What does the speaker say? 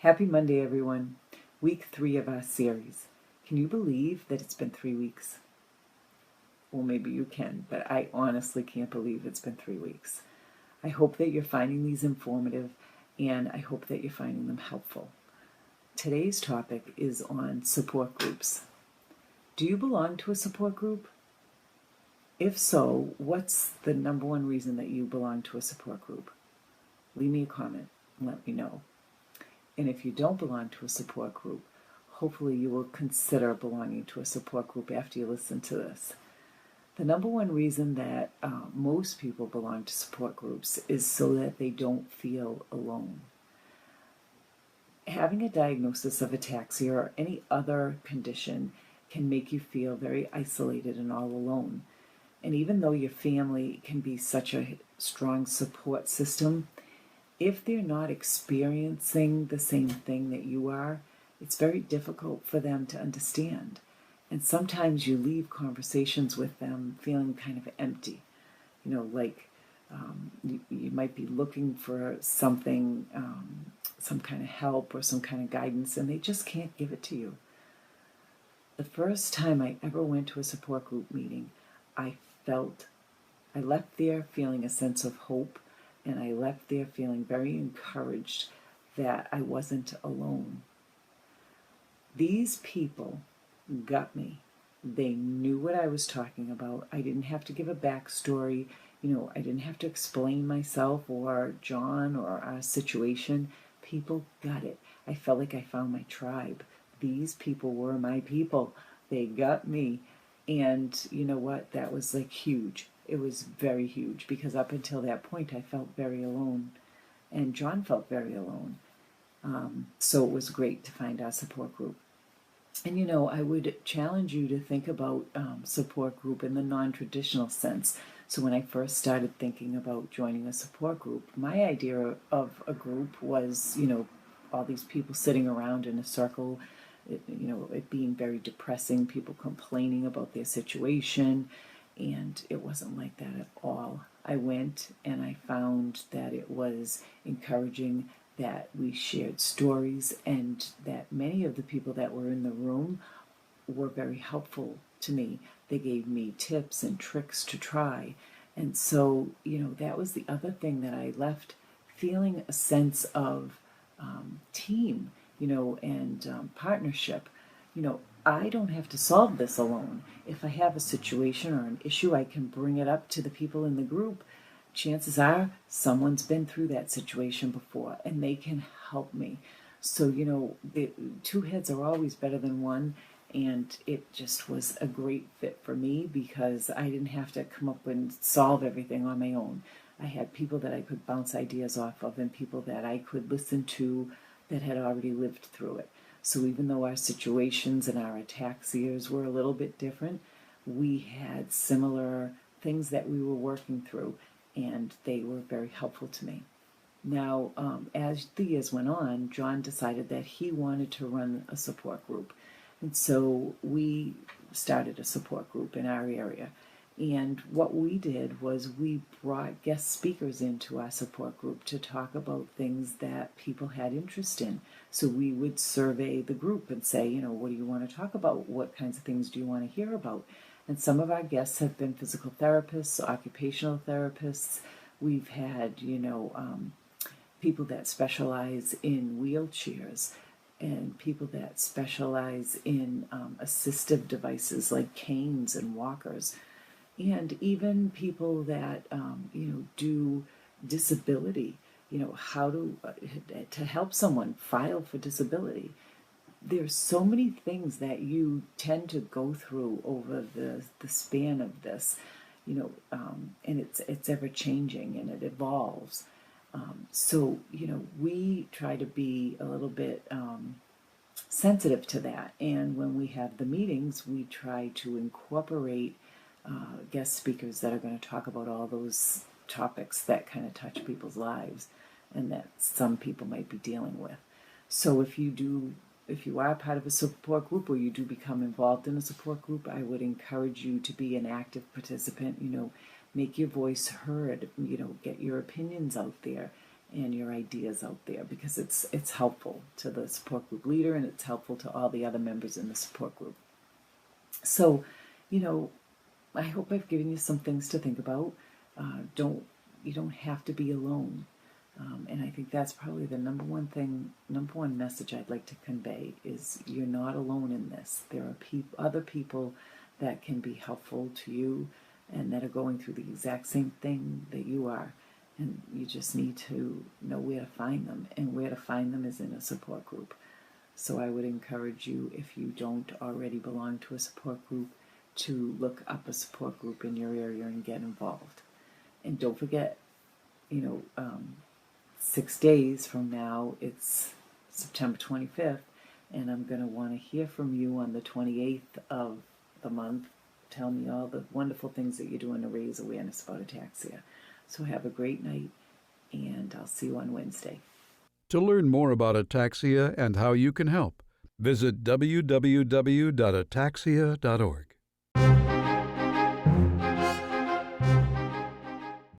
Happy Monday, everyone. Week 3 of our series. Can you believe that it's been 3 weeks? Well, maybe you can, but I honestly can't believe it's been 3 weeks. I hope that you're finding these informative, and I hope that you're finding them helpful. Today's topic is on support groups. Do you belong to a support group? If so, what's the number one reason that you belong to a support group? Leave me a comment and let me know. And if you don't belong to a support group, hopefully you will consider belonging to a support group after you listen to this. The number one reason that most people belong to support groups is so that they don't feel alone. Having a diagnosis of ataxia or any other condition can make you feel very isolated and all alone. And even though your family can be such a strong support system, if they're not experiencing the same thing that you are, it's very difficult for them to understand. And sometimes you leave conversations with them feeling kind of empty. Like you might be looking for something, some kind of help or some kind of guidance, and they just can't give it to you. The first time I ever went to a support group meeting, I left there feeling a sense of hope, and I left there feeling very encouraged that I wasn't alone. These people got me. They knew what I was talking about. I didn't have to give a backstory. I didn't have to explain myself or John or our situation. People got it. I felt like I found my tribe. These people were my people. They got me. And you know what? That was like huge. It was very huge because up until that point I felt very alone. And John felt very alone. So it was great to find our support group. And I would challenge you to think about support group in the non-traditional sense. So when I first started thinking about joining a support group, my idea of a group was, all these people sitting around in a circle, it being very depressing, people complaining about their situation, and it wasn't like that at all. I went and I found that it was encouraging, that we shared stories, and that many of the people that were in the room were very helpful to me. They gave me tips and tricks to try. And so, that was the other thing that I left feeling a sense of team, and partnership. I don't have to solve this alone. If I have a situation or an issue, I can bring it up to the people in the group. Chances are someone's been through that situation before and they can help me. So, the two heads are always better than one, and it just was a great fit for me because I didn't have to come up and solve everything on my own. I had people that I could bounce ideas off of and people that I could listen to that had already lived through it. So even though our situations and our ataxias were a little bit different, we had similar things that we were working through, and they were very helpful to me. Now, as the years went on, John decided that he wanted to run a support group. And so we started a support group in our area. And what we did was we brought guest speakers into our support group to talk about things that people had interest in. So we would survey the group and say, what do you want to talk about? What kinds of things do you want to hear about? And some of our guests have been physical therapists, occupational therapists. We've had, people that specialize in wheelchairs and people that specialize in assistive devices like canes and walkers. And even people that, do disability, how to help someone file for disability. There's so many things that you tend to go through over the span of this, and it's ever changing and it evolves. So, we try to be a little bit sensitive to that. And when we have the meetings, we try to incorporate guest speakers that are going to talk about all those topics that kind of touch people's lives and that some people might be dealing with. So if you are part of a support group or you do become involved in a support group, I would encourage you to be an active participant, make your voice heard, get your opinions out there, and your ideas out there, because it's helpful to the support group leader and it's helpful to all the other members in the support group. So, you know, I hope I've given you some things to think about. You don't have to be alone. And I think that's probably the number one message I'd like to convey is you're not alone in this. There are other people that can be helpful to you and that are going through the exact same thing that you are. And you just need to know where to find them. And where to find them is in a support group. So I would encourage you, if you don't already belong to a support group, to look up a support group in your area and get involved. And don't forget, 6 days from now, it's September 25th, and I'm going to want to hear from you on the 28th of the month. Tell me all the wonderful things that you're doing to raise awareness about ataxia. So have a great night, and I'll see you on Wednesday. To learn more about ataxia and how you can help, visit www.ataxia.org.